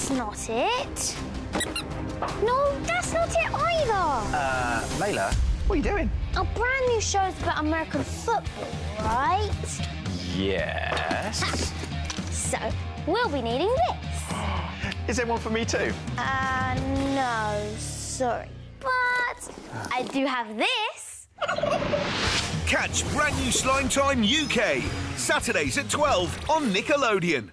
That's not it. No, that's not it either. Layla, what are you doing? A brand new show's about American football, right? Yes. So, we'll be needing this. Is there one for me too? No, sorry. But I do have this. Catch brand new Slimetime UK, Saturdays at 12 on Nickelodeon.